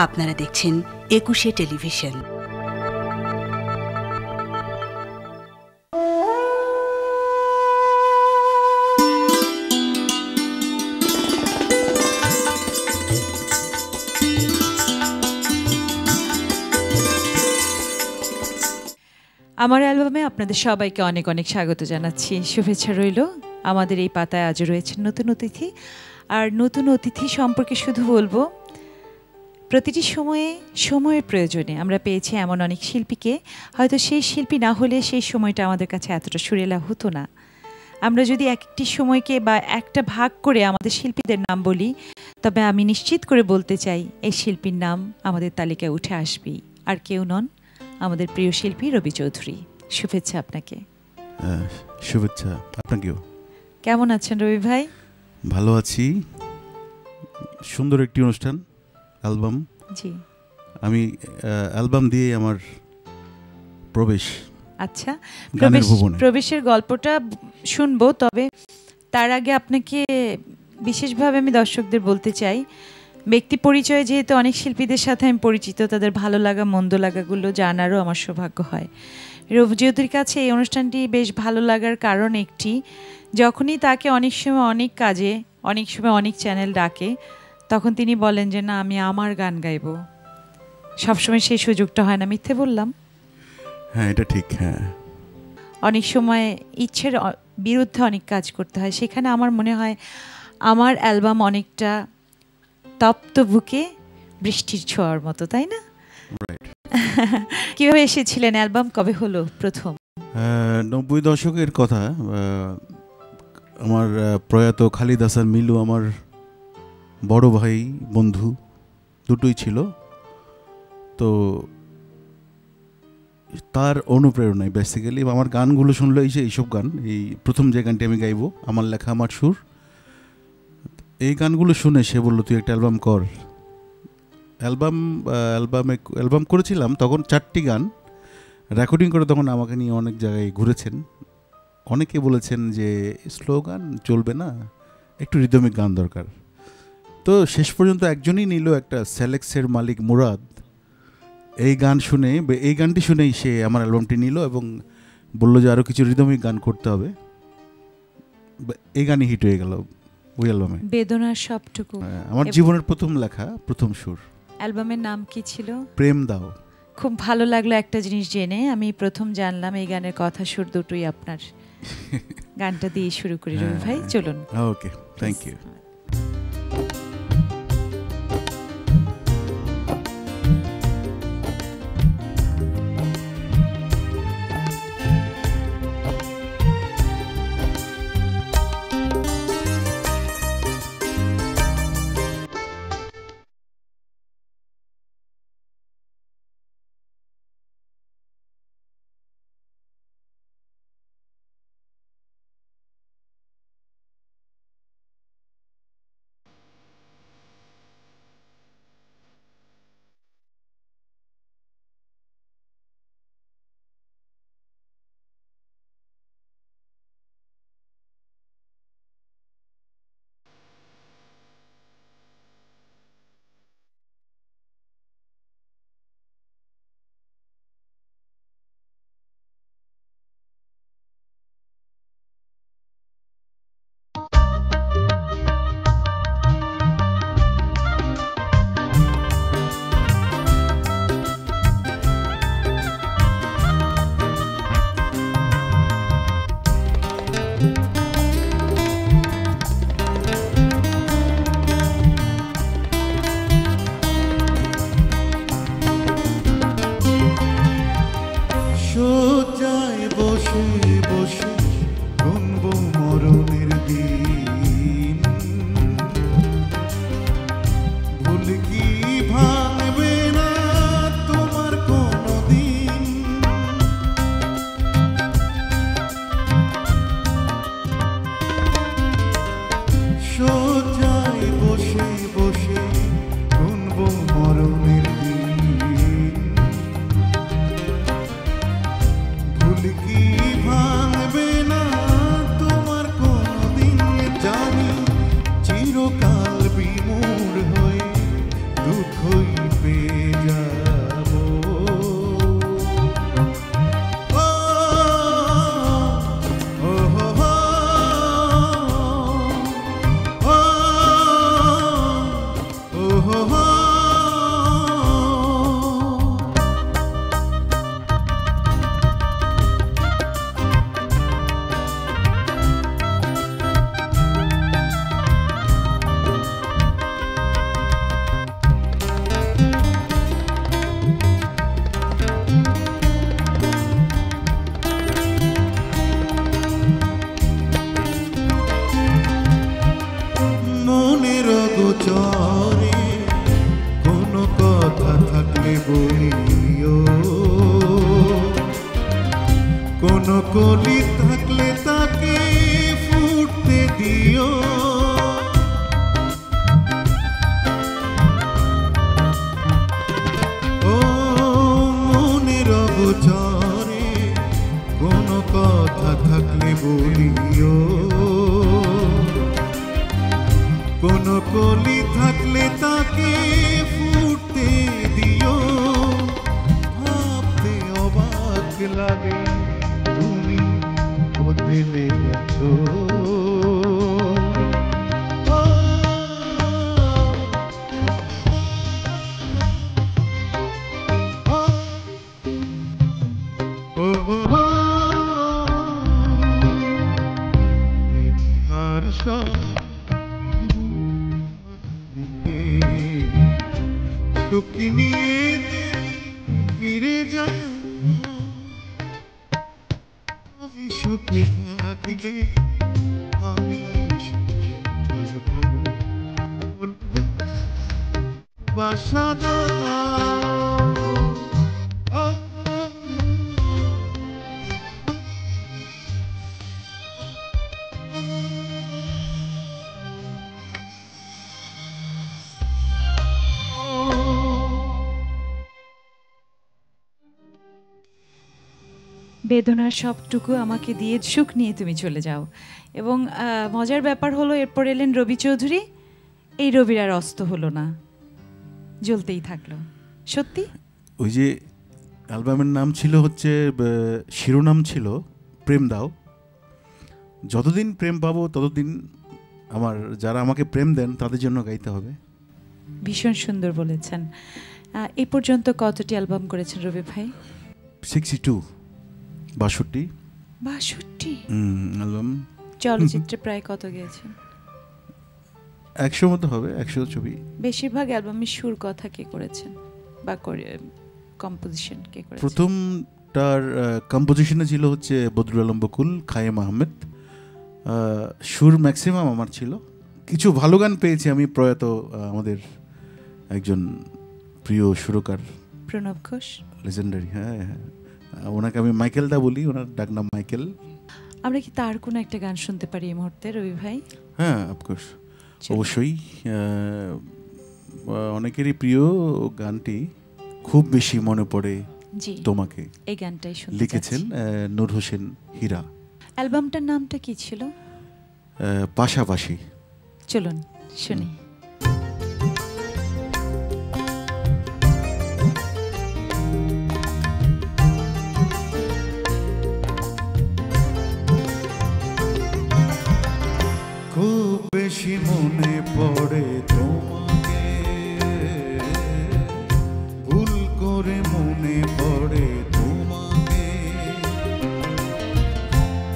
আপনারা দেখছেন একুশে টেলিভিশন। আমার অ্যালবামে আপনাদের সবাইকে অনেক অনেক স্বাগত জানাচ্ছি, শুভেচ্ছা রইল। আমাদের এই পাতায় আজও রয়েছেন নতুন অতিথি। আর নতুন অতিথি সম্পর্কে শুধু বলবো, প্রতিটি সময়ের প্রয়োজনে আমরা পেয়েছি এমন অনেক শিল্পীকে, হয়তো সেই শিল্পী না হলে সেই সময়টা আমাদের কাছে এতটা সুরেলা হতো না। আমরা যদি একটি সময়কে বা একটা ভাগ করে আমাদের শিল্পীদের নাম বলি, তবে আমি নিশ্চিত করে বলতে চাই এই শিল্পীর নাম আমাদের তালিকায় উঠে আসবেই। আর কেউ নন, আমাদের প্রিয় শিল্পী রবি চৌধুরী। শুভেচ্ছা আপনাকে। শুভেচ্ছা আপনাকেও। কেমন আছেন রবি ভাই? ভালো আছি। সুন্দর একটি অনুষ্ঠান, অ্যালবাম। জি, আমি অ্যালবাম দিয়ে আমার প্রবেশ। আচ্ছা, প্রবেশের গল্পটা শুনবো, তবে তার আগে আপনাকে বিশেষভাবে আমি দর্শকদের বলতে চাই, ব্যক্তি পরিচয়ে যেহেতু অনেক শিল্পীদের সাথে আমি পরিচিত, তাদের ভালো লাগা মন্দ লাগাগুলো জানারও আমার সৌভাগ্য হয়। রবি চৌধুরীর কাছে এই অনুষ্ঠানটি বেশ ভালো লাগার কারণ একটি, যখনই তাকে অনেক সময় অনেক কাজে, অনেক সময় অনেক চ্যানেল ডাকে, তখন তিনি বলেন যে না, আমি আমার গান গাইব। সবসময় সেই সুযোগটা হয় না, মিথ্যে বললাম? হ্যাঁ, এটা ঠিক। হ্যাঁ, অনেক সময় ইচ্ছের বিরুদ্ধে অনেক কাজ করতে হয়। সেখানে আমার মনে হয় আমার অ্যালবাম অনেকটা তপ্ত বুকে বৃষ্টির ছোঁয়ার মতো, তাই না? কিভাবে এসেছিলেন? অ্যালবাম কবে হলো প্রথম? 90 দশকের কথা। আমার প্রয়াত খালিদ হাসান মিলু আমার বড় ভাই, বন্ধু দুটোই ছিল। তো তার অনুপ্রেরণায় বেসিক্যালি আমার গানগুলো শুনলো, এইসব গান, এই প্রথম যে গানটি আমি গাইবো, আমার লেখা আমার সুর, এই গানগুলো শুনে সে বললো তুই একটা অ্যালবাম কর। অ্যালবাম করেছিলাম তখন 4টি গান রেকর্ডিং করে। তখন আমাকে নিয়ে অনেক জায়গায় ঘুরেছেন, অনেকে বলেছেন যে স্লোগান চলবে না, একটু রিদমিক গান দরকার। তো শেষ পর্যন্ত একজনই নিল, একটা সেলেক্সের মালিক মুরাদ। এই গানটি শুনেই সে আমার অ্যালবামটি নিল এবং বলল যে আরও কিছু রিদমিক গান করতে হবে। এই গানই হিট হয়ে গেল ওই অ্যালবামে। বেদনার সবটুকু আমার জীবনের প্রথম লেখা, প্রথম সুর। অ্যালবামের নাম কি ছিল? প্রেম দাও। খুব ভালো লাগলো একটা জিনিস জেনে, আমি প্রথম জানলাম এই গানের কথা সুর দুটোই আপনার। গানটা দিয়ে শুরু করি রবি ভাই, চলুন। ওকে, থ্যাংক ইউ। কথা থাকলে বলিও, কোনো কলি থাকলে তাকে ফুটতে দিও। ও মনের অগোচরে কোনো কথা থাকলে বলিও, কোনো কলি থাকলে তাকে ফুটতে দিও। ভাবতে অবাক লাগে তুমি বদলে গেছো। আর সব সুখী নিয়ে ফিরে যায়, আমি সুখী থাকলে আমি বাসা বেদনার সবটুকু আমাকে দিয়ে সুখ নিয়ে তুমি চলে যাও। এবং মজার ব্যাপার হলো এরপর এলেন রবি চৌধুরী, এই রবির আর অস্ত হলো না, জ্বলতেই থাকলো। সত্যি ওই যে অ্যালবামের নাম ছিল হচ্ছে, শিরোনাম ছিল প্রেম দাও। যতদিন প্রেম পাবো ততদিন আমার, যারা আমাকে প্রেম দেন তাদের জন্য গাইতে হবে। ভীষণ সুন্দর বলেছেন। এই পর্যন্ত কতটি অ্যালবাম করেছেন রবি ভাই? 62 62 অ্যালবাম। চলচ্চিত্রে প্রায় কত গেয়েছেন? 100 মতো হবে, 100 ছবি। বেশিরভাগ অ্যালবামে সুর কথা কে করেছেন বা কম্পোজিশন কে করেছেন? প্রথমটার কম্পোজিশনে ছিল হচ্ছে বদরুল আলম বকুল, খায়েম আহমেদ। সুর ম্যাক্সিমাম আমার ছিল। কিছু ভালো গান পেয়েছি আমি প্রয়াত আমাদের একজন প্রিয় সুরকার প্রণব ঘোষ, লেজেন্ডারি। হ্যাঁ হ্যাঁ, ওনাকে আমি মাইকেল দা বলি, ওনার ডাক নাম মাইকেল। আমরা কি তার কোনো একটা গান শুনতে পারি এই মুহূর্তে রবি ভাই? হ্যাঁ, অফকোর্স, অবশ্যই। অনেকেরই প্রিয় গানটি খুব বেশি মনে পড়ে তোমাকে, এই গানটাই শুনতে লিখেছেন নূর হোসেন হীরা। অ্যালবামটার নামটা কি ছিল? পাশাপাশি। চলুন শুনি। খুব বেশি মনে পড়ে তোমাকে, ভুল করে মনে পড়ে তোমাকে,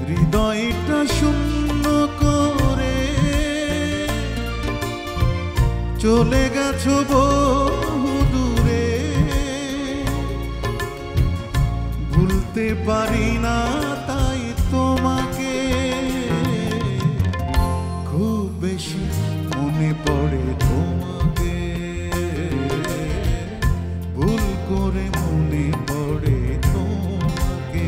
হৃদয়টা শূন্য করে চলে গেছো বহু দূরে, ভুলতে পারি না তাই তোমাকে, খুব বেশি মনে পড়ে তোমাকে, ভুল করে মনে পড়ে তোমাকে।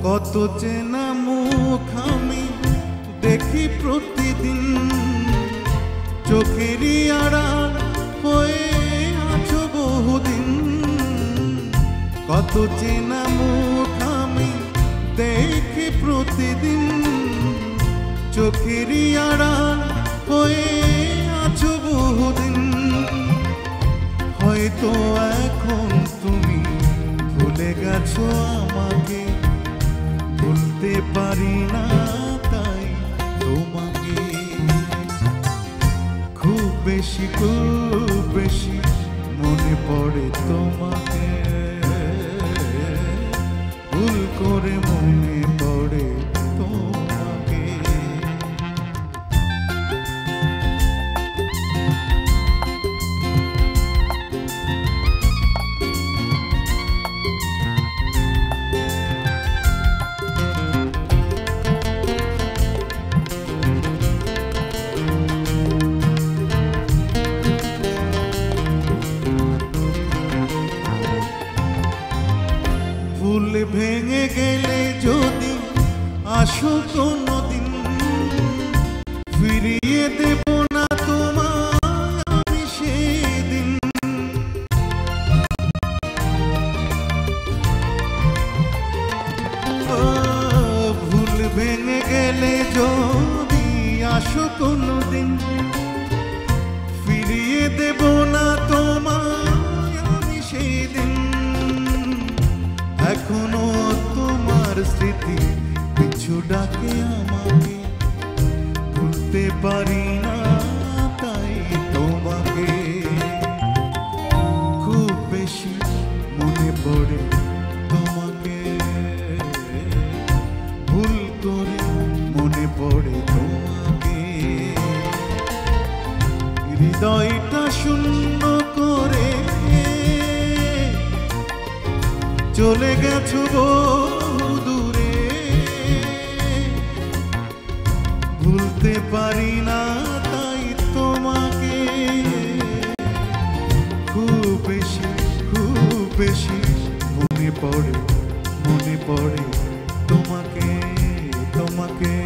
কত চেনা মুখ আমি দেখি প্রতিদিন, চোখেরই আড়াল হয়ে আছো বহুদিন, কত চেনা মুখ আমি দেখি প্রতিদিন, চোখেরই আড়াল হয়ে আছো বহুদিন, হয়তো এখন তুমি ভুলে গেছো আমাকে, ভুলতে পারি না তাই তোমাকে, খুব বেশি মনে পড়ে তোমাকে, ভুল করে করে মনে পড়ে তোমাকে। ফুল ভেঙে গেলে যদি আসো কোনদিন, ফিরিয়ে দেব না তোমায় আমি সেদিন। ভুল ভেঙে গেলে যদি আসো কোনদিন, ফিরিয়ে দেব না তোমায় আমি সেদিন। এখনো তোমার স্মৃতি পিছু ডাকে আমাকে, ভুলতে পারি না তাই তোমাকে। খুব বেশি মনে পড়ে তোমাকে, ভুল করে মনে পড়ে তোমাকে। হৃদয়টা শূন্য করে চলে গেছো বহু দূরে, ভুলতে পারি না তাই তোমাকে। খুব বেশি মনে পড়ে তোমাকে, তোমাকে।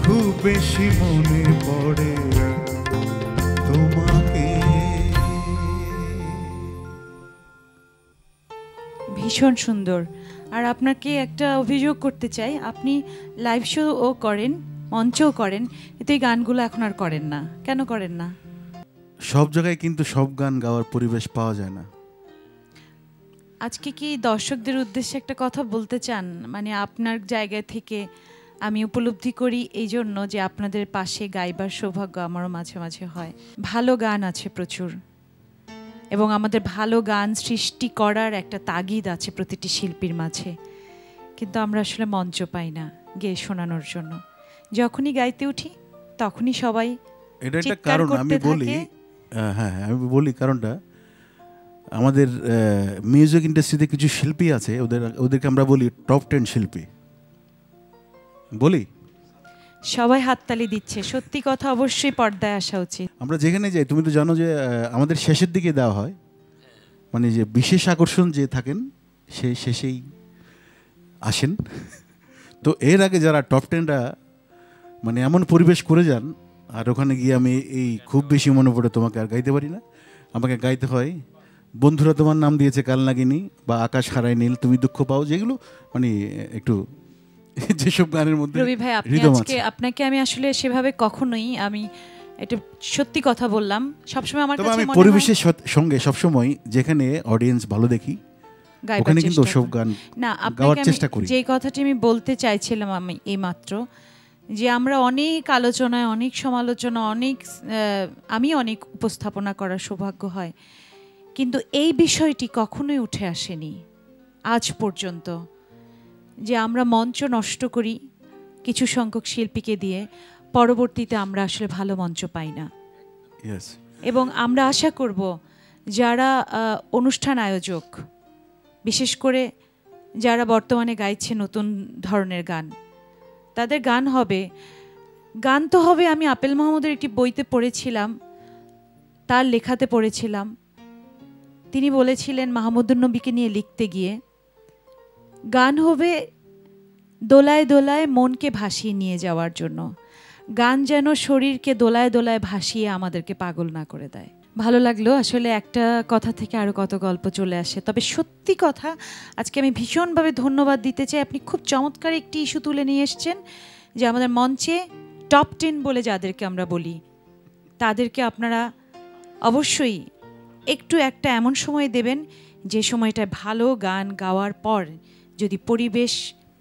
খুব বেশি মনে পড়ে তোমাকে। ভীষণ সুন্দর। আর আপনাকে একটা অভিযোগ করতে চাই, আপনি লাইভ শো ও করেন, মঞ্চও করেন, কিন্তু এই গানগুলো এখন আর করেন না। কেন করেন না? সব জায়গায় কিন্তু সব গান গাওয়ার পরিবেশ পাওয়া যায় না। আজকে কি দর্শকদের উদ্দেশ্যে একটা কথা বলতে চান? মানে আপনার জায়গা থেকে আমি উপলব্ধি করি এই জন্য যে আপনাদের পাশে গাইবার সৌভাগ্য আমারও মাঝে মাঝে হয়। ভালো গান আছে প্রচুর, এবং আমাদের ভালো গান সৃষ্টি করার একটা তাগিদ আছে প্রতিটি শিল্পীর মাঝে, কিন্তু আমরা আসলে মঞ্চ পাই না গেয়ে শোনানোর জন্য। যখনই গাইতে উঠি তখনই সবাই এটা একটা কারণ। আমি বলি, হ্যাঁ আমি বলি কারণটা। আমাদের মিউজিক ইন্ডাস্ট্রিতে কিছু শিল্পী আছে, ওদেরকে আমরা বলি টপ 10 শিল্পী বলি। সবাই হাততালি দিচ্ছে, সত্যি কথা, অবশ্যই পর্দায় আসা উচিত। আমরা যেখানে যাই, তুমি তো জানো যে আমাদের শেষের দিকে দেওয়া হয়, মানে যে বিশেষ আকর্ষণ যে থাকেন সে শেষেই আসেন। তো এর আগে যারা টপ 10রা মানে এমন পরিবেশ করে যান, আর ওখানে গিয়ে আমি এই খুব বেশি মনে পড়ে তোমাকে আর গাইতে পারি না। আমাকে গাইতে হয় বন্ধুরা তোমার নাম দিয়েছে কাল নাগিনী, বা আকাশ হারায় নীল, তুমি দুঃখ পাও, যেগুলো মানে একটু যেসব গানের মধ্যে রবি ভাই, আপনাকে আমি আসলে সেভাবে কখনোই, আমি এটা সত্যি কথা বললাম, সবসময় আমার কাছে আমি পরিবেশের সঙ্গে সবসময় যেখানে অডিয়েন্স ভালো দেখি ওখানে কিন্তু সব গান গাওয়ার চেষ্টা করি। যে কথাটি আমি বলতে চাইছিলাম আমি এইমাত্র, যে আমরা অনেক আলোচনায়, অনেক সমালোচনা, আমি অনেক উপস্থাপনা করার সৌভাগ্য হয়, কিন্তু এই বিষয়টি কখনোই উঠে আসেনি আজ পর্যন্ত, যে আমরা মঞ্চ নষ্ট করি কিছু সংখ্যক শিল্পীকে দিয়ে, পরবর্তীতে আমরা আসলে ভালো মঞ্চ পাই না। এবং আমরা আশা করব যারা অনুষ্ঠান আয়োজক, বিশেষ করে যারা বর্তমানে গাইছে নতুন ধরনের গান, তাদের গান তো হবে। আমি আপেল মাহমুদের একটি বইতে পড়েছিলাম, তার লেখাতে পড়েছিলাম, তিনি বলেছিলেন মাহমুদুন নবীকে নিয়ে লিখতে গিয়ে, গান হবে দোলায় দোলায় মনকে ভাসিয়ে নিয়ে যাওয়ার জন্য। গান যেন শরীরকে দোলায় দোলায় ভাসিয়ে আমাদেরকে পাগল না করে দেয়। ভালো লাগলো। আসলে একটা কথা থেকে আরও কত গল্প চলে আসে। তবে সত্যি কথা, আজকে আমি ভীষণভাবে ধন্যবাদ দিতে চাই। আপনি খুব চমৎকার একটি ইস্যু তুলে নিয়ে এসছেন, যে আমাদের মঞ্চে টপ 10 বলে যাদেরকে আমরা বলি, তাদেরকে আপনারা অবশ্যই একটু একটা এমন সময় দেবেন যে সময়টা ভালো গান গাওয়ার পর যদি পরিবেশ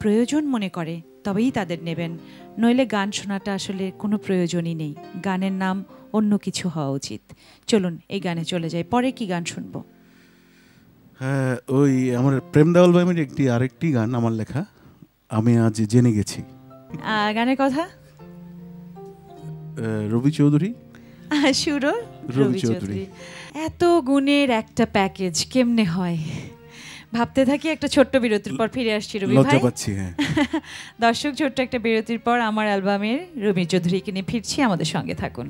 প্রয়োজন মনে করে তবেই তাদের নেবেন, নইলে গান শোনাটা আসলে কোনো প্রয়োজনই নেই। গানের নাম অন্য কিছু হওয়া উচিত। চলুন এই গানে চলে যাই। পরে কি গান শুনবো? হ্যাঁ, ওই আমার প্রেম দেওয়াল ভাইমের আরেকটি গান আমার লেখা, আমি আজ জেনে গেছি। গানের কথা রবি চৌধুরী, সুরও রবি রবি চৌধুরী। চৌধুরী। এত গুণের একটা প্যাকেজ কেমনে হয় ভাবতে থাকি। একটা ছোট্ট বিরতির পর ফিরে আসছি রবি লজ্জা ভাই। পাচ্ছি। হ্যাঁ, দর্শক, ছোট্ট একটা বিরতির পর আমার অ্যালবামের রবি চৌধুরীকে নিয়ে ফিরছি, আমাদের সঙ্গে থাকুন।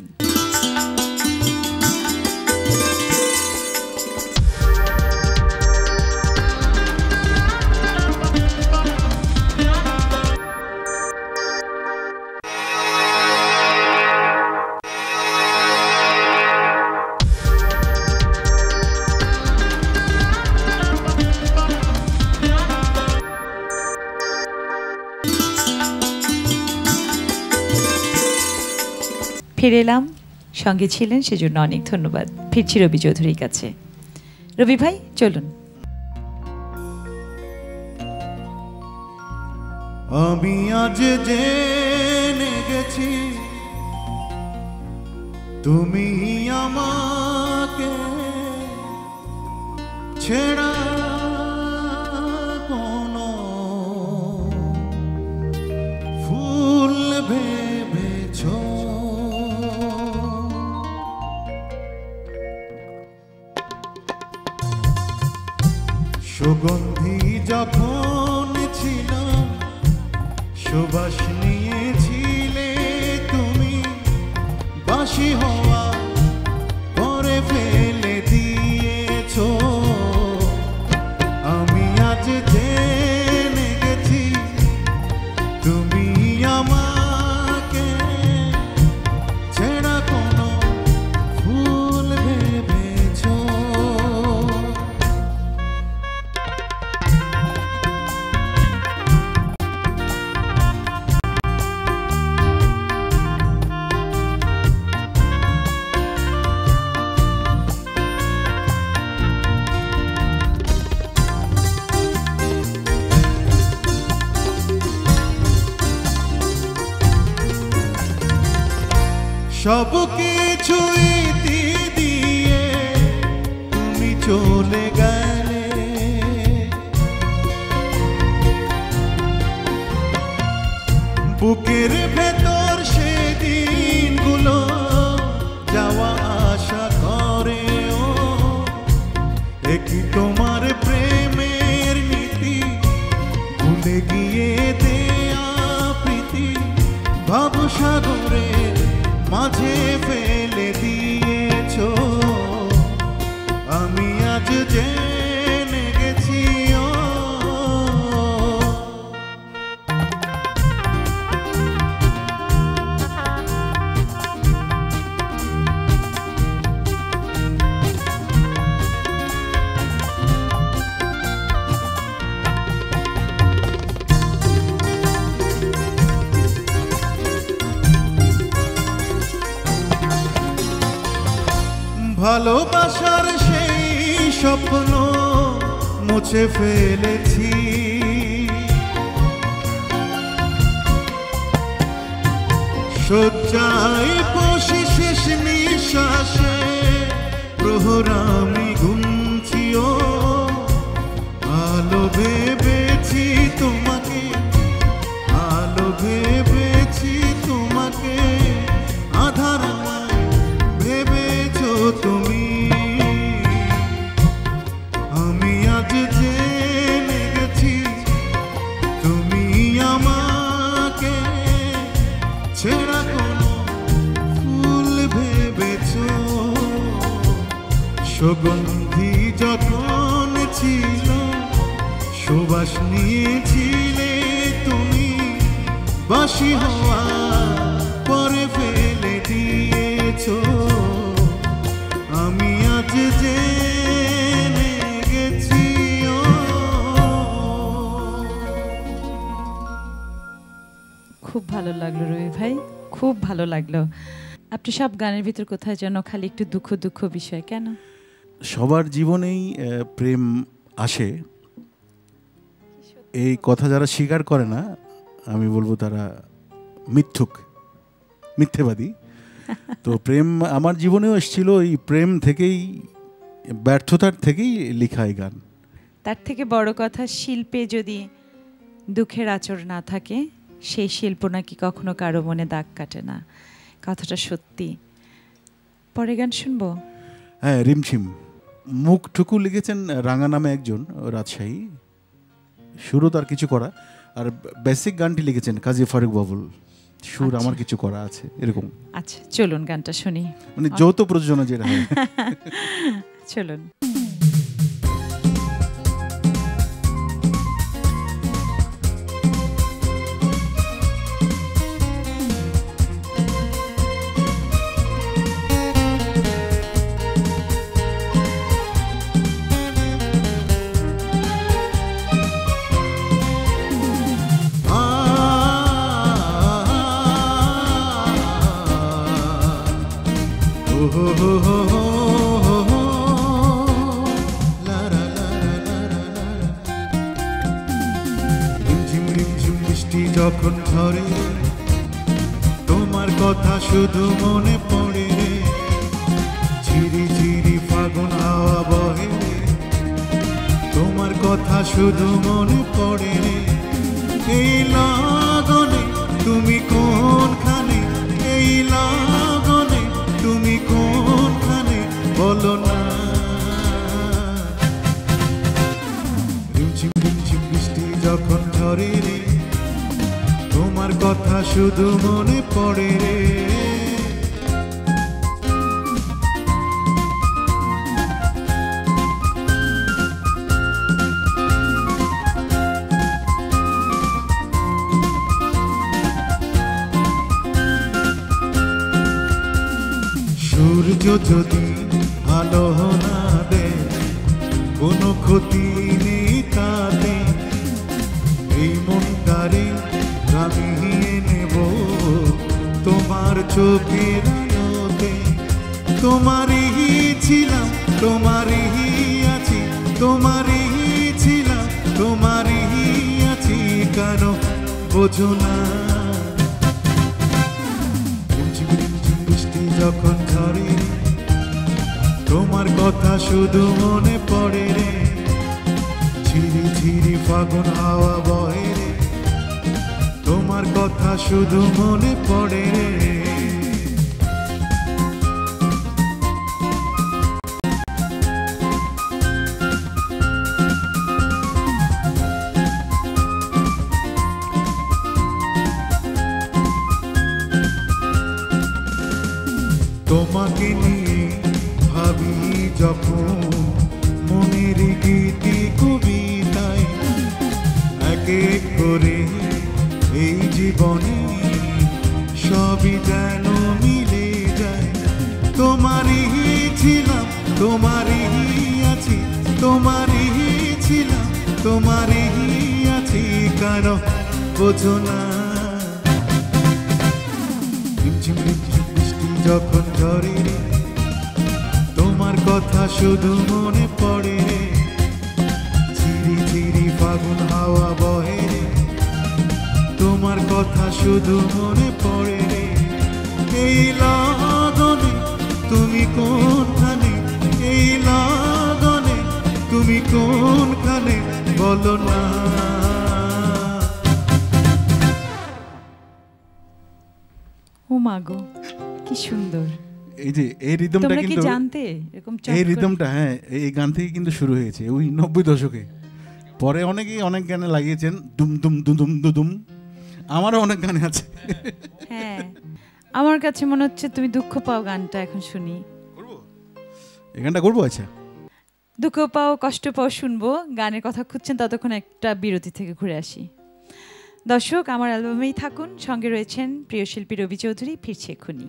ফিরে এলাম, সঙ্গে ছিলেন সেজন্য অনেক ধন্যবাদ। ফিরছি রবি চৌধুরীর কাছে। রবি ভাই চলুন। আমি আজ জেনে গেছি তুমি আমাকে ছেড়া কোনো ফুল ভেবেছ। সুগন্ধি যখন ছিল সুবাস নিয়েছিলে তুমি, বাসি হওয়া পরে ফেলে দিয়েছ। আমি আজ জেনে গেছি তুমি আমাকে ছেড়া কোনো ফুল ভেবেছ। সব কিছু ইতি দিয়ে তুমি চলে গেলে, বুকের ভেতর সেদিনগুলো যাওয়া আসা করেও। একই তোমার প্রেমের নীতি ভুলে গিয়ে দেয়া প্রীতি ভাবসাগরে মাঝে ফেলে দিয়েছ। আমি আজ জেনে গেছি ভালোবাসার সেই স্বপ্ন মুছে ফেলেছি। শয্যায় বসে শেষ নিঃশ্বাসে প্রহর আমি গুনছিও। আলো ভেবেছি তোমাকে, আলো ভেবেছি তোমাকে, আধার ভেবেছো তুমি। আমি আজ জেনে গেছি তুমি আমাকে ছেড়া কোনো ফুল ভেবেছো। সুগন্ধি যখন ছিল সুবাস নিয়েছিলে তুমি, বাসি হওয়া পরে ফেলে দিয়েছো। আমি আজ জেনে গেছি খুব ভালো লাগলো রবি ভাই, খুব ভালো লাগলো। আপনি সব গানের ভিতর কোথায় যেন খালি একটু দুঃখ দুঃখ বিষয় কেন? সবার জীবনেই প্রেম আসে, এই কথা যারা স্বীকার করে না আমি বলবো তারা মিথ্যেবাদী। তো প্রেম আমার জীবনেও এসেছিল, এই প্রেম থেকেই, ব্যর্থতার থেকেই লেখা এই গান। তার থেকে বড় কথা, শিল্পে যদি দুঃখের আঁচড় না থাকে সেই শিল্প নাকি কখনো কারো মনে দাগ কাটে না। কথাটা সত্যি। পরে গান শুনবো। হ্যাঁ, রিমঝিম। মুখটুকু লিখেছেন রাঙা নামে একজন, রাজশাহী। সুরও তার কিছু করা, আর বেসিক গানটি লিখেছেন কাজী ফারুক বাবুল। সুর আমার কিছু করা আছে এরকম। আচ্ছা, চলুন গানটা শুনি। মানে যৌথ প্রযোজনা যেটা হয়। চলুন। যখন ঝরে তোমার কথা শুধু মনে পড়ে রে, ঝিরি ঝিরি ফাগুন হাওয়া বহে রে, তোমার কথা শুধু মনে পড়ে রে। এই লগনে তুমি কোনখানে, এই লগনে তুমি কোনখানে বলো না। রিমঝিম রিমঝিম বৃষ্টি যখন ঝরে রে, তোমার কথা শুধু মনে পড়ে রে। সূর্য যদি আলো না দেয়, কোনো ক্ষতি নেই তাতে, এই মনটারে নামিয়ে নেব তোমার চোখের আলোতে। তোমারই ছিলাম, তোমারই আছি, তোমারই ছিলাম, তোমারই আছি, কেন বোঝো না। বৃষ্টি যখন ঝরে তোমার কথা শুধু মনে পড়ে রে, ঝিরি ঝিরি ফাগুন হাওয়া বহে রে, তোমার কথা শুধু মনে পড়ে রে। তোমাকে নিয়ে ভাবি যখন মনের গীতি কবিতায়, এক এক করে এই জীবনে সবই যেন মিলে যায়। তোমারই ছিলাম, তোমারই আছি, তোমারই ছিলাম, তোমারই আছি, কেন বোঝো না। রিমঝিম রিমঝিম বৃষ্টি যখন ঝরে তোমার কথা শুধু মনে পড়ে, ঝিরি ঝিরি ফাগুন হাওয়া বহে, তোমার কথা শুধু মনে পড়ে রে। এই লগনে তুমি কোনখানে, এই লগনে তুমি কোনখানে বলো না। ও মা গো, কি সুন্দর। এই যে এই রিদমটা তোমরা কি কিন্তু জানতে এরকম এই রিদমটা, হ্যাঁ, এই গান থেকে কিন্তু শুরু হয়েছে ওই 90 দশকে। পরে অনেকেই অনেক গানে লাগিয়েছেন দুম দুম দুম দুম, আমারও অনেক গানে আছে। হ্যাঁ, আমার কাছে মনে হচ্ছে তুমি দুঃখ পাও গানটা এখন শুনি। করব এই গানটা করব। আচ্ছা, দুঃখ পাও কষ্ট পাও শুনবো। গানের কথা খুঁজছেন, ততক্ষণ একটা বিরতি থেকে ঘুরে আসি। দর্শক, আমার অ্যালবামেই থাকুন, সঙ্গে রয়েছেন প্রিয় শিল্পী রবি চৌধুরী। ফিরছে এক্ষুনি।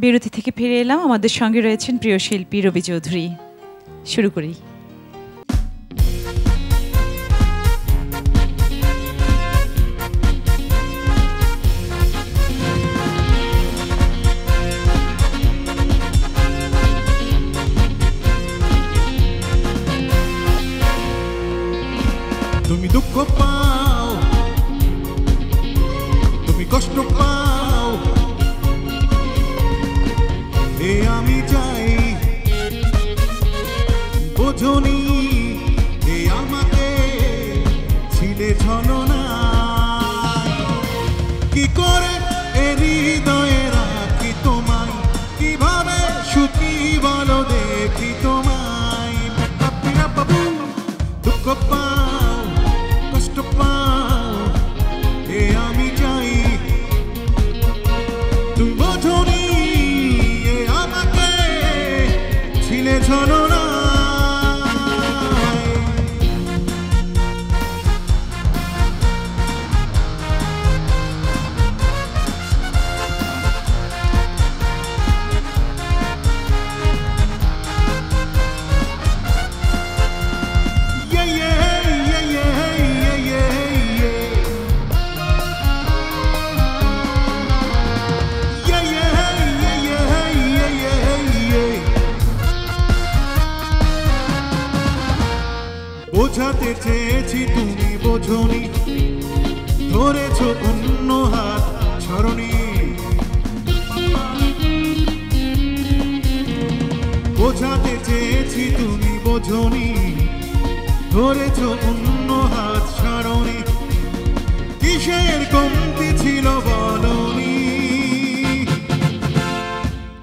বিরতি থেকে ফিরে এলাম। আমাদের সঙ্গে রয়েছেন প্রিয় শিল্পী রবি চৌধুরী। শুরু করি। তুমি দুঃখ পাও, তুমি কষ্ট পাও, এ আমি চাই বোঝনি, এ আমাকে ছিলে ছলনা। কি করে এ হৃদয়ে রাখি তোমায়, কিভাবে সুখী বলো দেখি তোমায়। বাবু দুঃখ পাও, কষ্ট পাও, এ আমি চাই, তুমি বোঝনি, এ আমাকে ছিলে ছলনা। বোঝাতে চেয়েছি তুমি বোঝনি, ধরেছ অন্য হাত ছাড়নি। বোঝাতে চেয়েছি তুমি বোঝনি, ধরেছ অন্য হাত ছাড়নি। কিসের কমতি ছিল বলনি।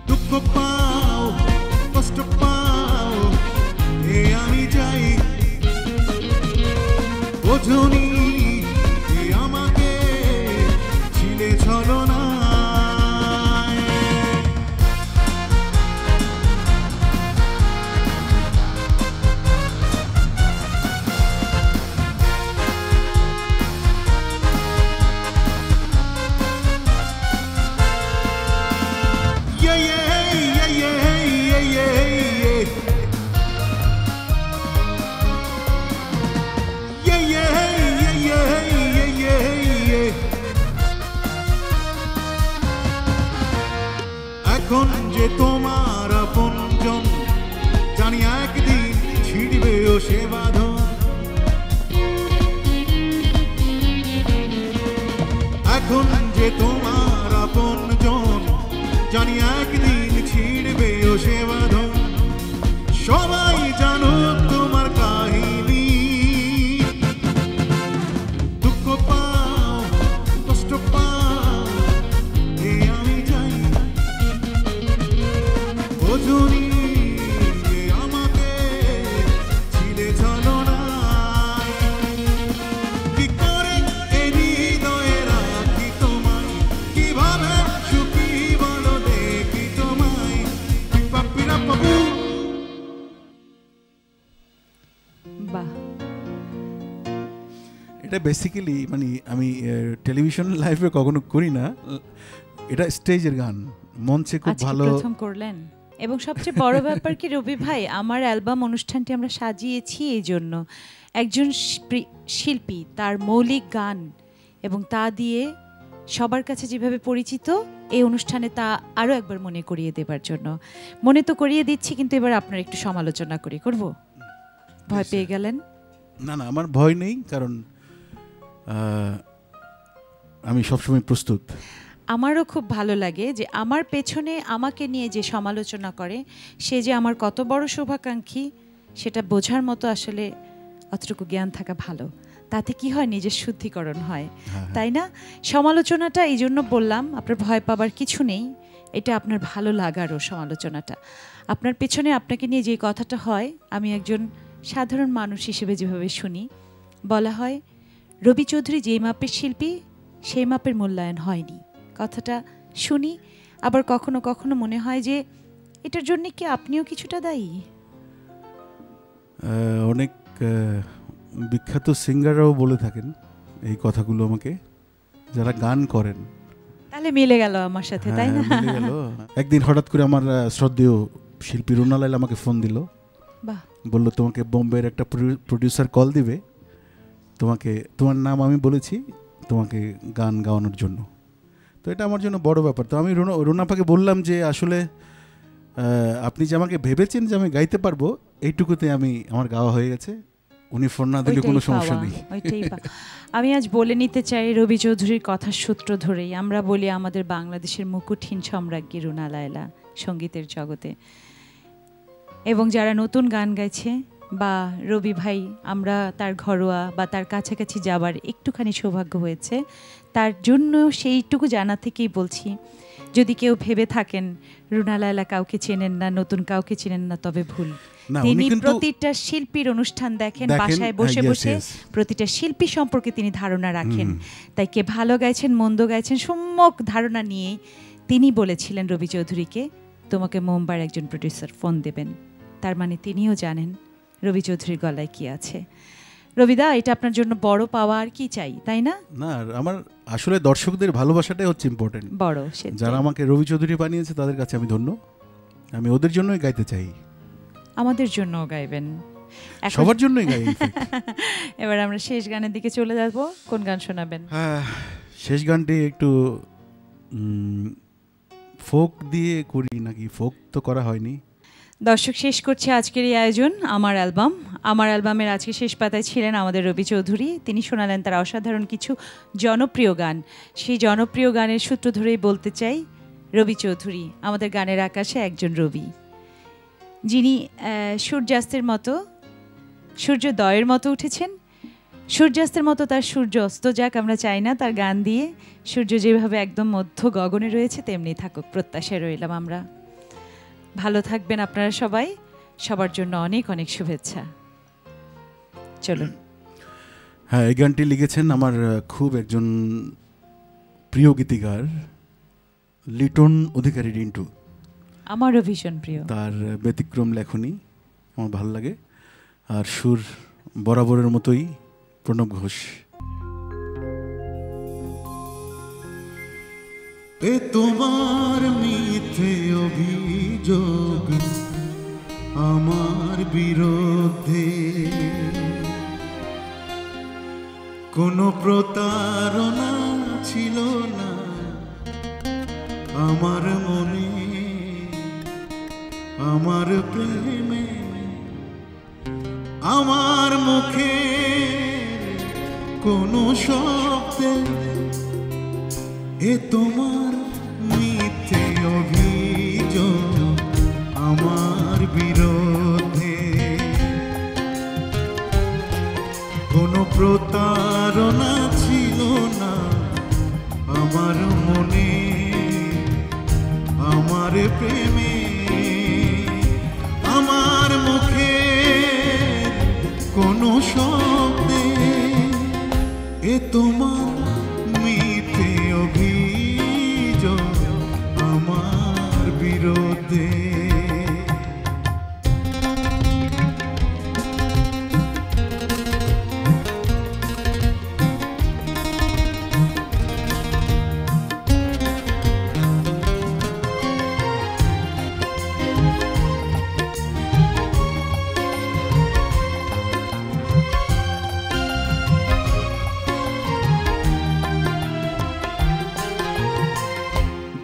দুঃখ পাও, কষ্ট পাও, এ আমি চাই, বোঝনি, এ আমাকে ছিলে ছলনা। এখন যে তোমার আপনজন, জানি একদিন ছিড়বে ও সে বাঁধন। এখন যে তোমার আপনজন, জানি একদিন ছিড়বে ও সে বাঁধন। সবাই জানো তোমার কাহিনী। দুঃখ পাও, কষ্ট পাও, এ আমি চাই, বোঝনি, এ আমাকে ছিলে ছলনা। কি করে এ হৃদয়ে রাখি তোমায়, কিভাবে সুখী বলো দেখি তোমায়। পাপিরা বাবু। বাহ, এটা বেসিক্যালি মানে আমি টেলিভিশন লাইভে কখনো করি না, এটা স্টেজের গান, মঞ্চে খুব আজকে ভালো। প্রথম করলেন। এবং সবচেয়ে বড় ব্যাপার কি রবি ভাই, আমার অ্যালবাম অনুষ্ঠানটি আমরা সাজিয়েছি এই জন্য একজন শিল্পী তার মৌলিক গান এবং তা দিয়ে সবার কাছে যেভাবে পরিচিত, এই অনুষ্ঠানে তা আরও একবার মনে করিয়ে দেবার জন্য। মনে তো করিয়ে দিচ্ছি, কিন্তু এবার আপনার একটু সমালোচনা করব। ভয় পেয়ে গেলেন? না না, আমার ভয় নেই, কারণ আমি সবসময় প্রস্তুত। আমারও খুব ভালো লাগে যে আমার পেছনে আমাকে নিয়ে যে সমালোচনা করে, সে যে আমার কত বড় শুভাকাঙ্ক্ষী সেটা বোঝার মতো আসলে অতটুকু জ্ঞান থাকা ভালো। তাতে কি হয়, নিজের শুদ্ধিকরণ হয়, তাই না? সমালোচনাটা এই জন্য বললাম, আপনার ভয় পাবার কিছু নেই, এটা আপনার ভালো লাগারও সমালোচনাটা। আপনার পেছনে আপনাকে নিয়ে যে কথাটা হয়, আমি একজন সাধারণ মানুষ হিসেবে যেভাবে শুনি, বলা হয় রবি চৌধুরী যেই মাপের শিল্পী সেই মাপের মূল্যায়ন হয়নি। কথাটা শুনি, আবার কখনো কখনো মনে হয় যে এটার জন্য কি আপনিও কিছুটা দায়ী? অনেক বিখ্যাত সিঙ্গাররাও বলে থাকেন এই কথাগুলো আমাকে, যারা গান করেন। তাহলে মিলে গেল আমার সাথে, তাই না? মিলে গেল। একদিন হঠাৎ করে আমার শ্রদ্ধেয় শিল্পী রুনা লাইলা আমাকে ফোন দিল, বাহ, বললো তোমাকে বোম্বের একটা প্রডিউসার কল দিবে, তোমার নাম আমি বলেছি তোমাকে গান গাওয়ানোর জন্য। তো এটা আমার জন্য বড় ব্যাপার। তো আমি রুনাপাকে বললাম যে আসলে আপনি যে আমাকে ভেবেছেন যে আমি গাইতে পারবো, এইটুকুতে আমার গাওয়া হয়ে গেছে। উনি ফোন না দিলে কোনো সমস্যা নেই। আমি আজ বলে নিতে চাই রবি চৌধুরীর কথার সূত্র ধরেই আমরা বলি আমাদের বাংলাদেশের মুকুটহীন সম্রাজ্ঞী রুনা লায়লা সঙ্গীতের জগতে, এবং যারা নতুন গান গাইছে বা রবি ভাই আমরা তার ঘরোয়া বা তার কাছাকাছি যাবার একটুখানি সৌভাগ্য হয়েছে, তার জন্য সেইটুকু জানা থেকেই বলছি, যদি কেউ ভেবে থাকেন রুনা লায়লা কাউকে চেনেন না, নতুন কাউকে চেনেন না, তবে ভুল। তিনি প্রতিটা শিল্পীর অনুষ্ঠান দেখেন, বাসায় বসে বসে প্রতিটা শিল্পী সম্পর্কে তিনি ধারণা রাখেন। তাই কে ভালো গাইছেন মন্দ গাইছেন সম্যক ধারণা নিয়ে তিনি বলেছিলেন রবি চৌধুরীকে, তোমাকে মুম্বাইয়ের একজন প্রডিউসার ফোন দেবেন। তার মানে তিনিও জানেন রবি চৌধুরীর গলায় কি আছে। রবিদা, এটা আপনার জন্য বড় পাওয়া, আর কি চাই, তাই না? না, আমার আসলে দর্শকদের ভালোবাসাটাই হচ্ছে ইম্পর্টেন্ট। বড় যারা আমাকে রবি চৌধুরী বানিয়েছে তাদের কাছে আমি ধন্য। আমি ওদের জন্যই গাইতে চাই। আমাদের জন্যও গাইবেন, সবার জন্যই গাই। এবার আমরা শেষ গানের দিকে চলে যাব। কোন গান শোনাবেন? শেষ গানটি একটু ফোক দিয়ে করি নাকি? ফোক তো করা হয়নি। দর্শক, শেষ করছে আজকের এই আয়োজন আমার অ্যালবাম। আমার অ্যালবামের আজকে শেষ পাতায় ছিলেন আমাদের রবি চৌধুরী। তিনি শোনালেন তার অসাধারণ কিছু জনপ্রিয় গান। সেই জনপ্রিয় গানের সূত্র ধরেই বলতে চাই, রবি চৌধুরী আমাদের গানের আকাশে একজন রবি, যিনি সূর্যাস্তের মতো, সূর্যোদয়ের মতো উঠেছেন। সূর্যাস্তের মতো তার সূর্য অস্ত যাক, আমরা চাই না। তার গান দিয়ে সূর্য যেভাবে একদম মধ্য গগনে রয়েছে তেমনি থাকুক, প্রত্যাশায় রইলাম আমরা। ভালো থাকবেন আপনারা সবাই, সবার জন্য অনেক অনেক শুভেচ্ছা। চলুন। হ্যাঁ, এই গানটি লিখেছেন আমার খুব একজন প্রিয় গীতিকার লিটন অধিকারী রিন্টু। আমারও ভীষণ প্রিয়। তার ব্যতিক্রম লেখনী আমার ভালো লাগে, আর সুর বরাবরের মতোই প্রণব ঘোষ। এ তোমার মিথ্যে অভিযোগ আমার বিরুদ্ধে, কোনো প্রতারণা ছিল না আমার মনে, আমার প্রেমে, আমার মুখে কোনো শব্দে এ তোমার মিথ্যে অভিযোগ আমার বিরুদ্ধে, কোনো প্রতারণা ছিল না আমার মনে, আমার প্রেমে, আমার মুখে কোনো শব্দে এ তোমার মিথ্যে অভিযোগ আমার বিরুদ্ধে।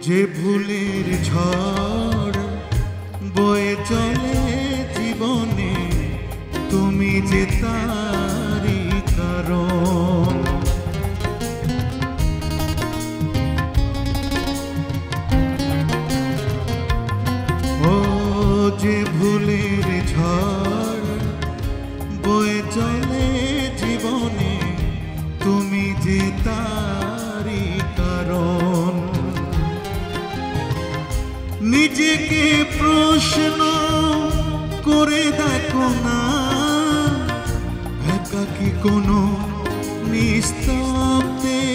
যে ভুলের ঝড় বয়ে চলে জীবনে, তুমি যে তারই কারণ, ও যে ভুলের ঝড় বয়ে চলে জীবনে, তুমি যে তারই কারণ। নিজেকে প্রশ্ন করে দেখো না, একাকী কোনো নিস্তব্ধে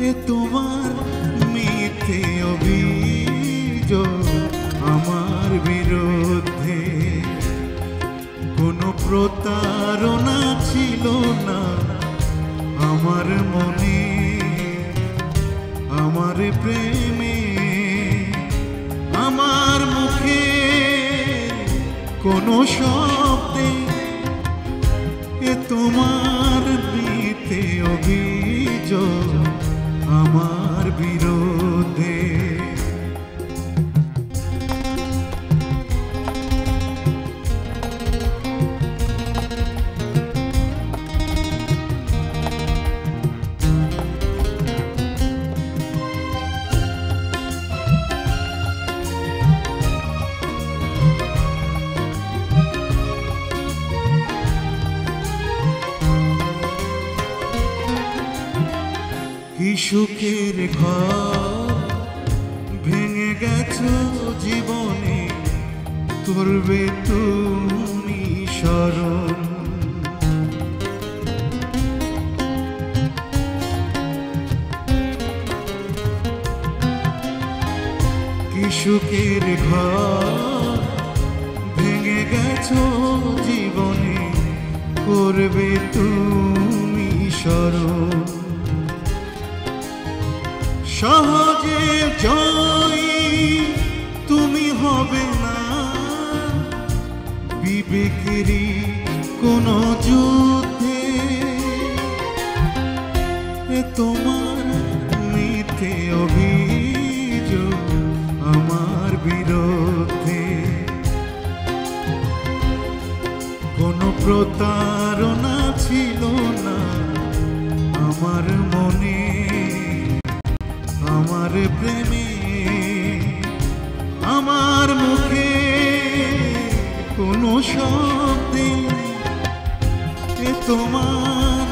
এ তোমার মিথ্যে অভিযোগ আমার বিরুদ্ধে, কোনো প্রতারণা ছিল না আমার মনে, আমার প্রেমে, আমার মুখে কোনো শব্দে এ তোমার মিথ্যে অভিযোগ আমার বিরুদ্ধে। সুখের ঘর ভেঙে গেছো জীবনে, করবে তুমি স্মরণ। কি সুখের ঘর ভেঙে গেছো জীবনে, করবে তুমি স্মরণ। সহজে জয়ী তুমি হবে না, বিবেকেরই কোনো যুদ্ধে। তোমার মিথ্যে অভিযোগ আমার বিরুদ্ধে, কোনো প্রতারণা ছিল না আমার মনে, আমার প্রেমে, আমার মুখে কোনো শব্দে। তোমার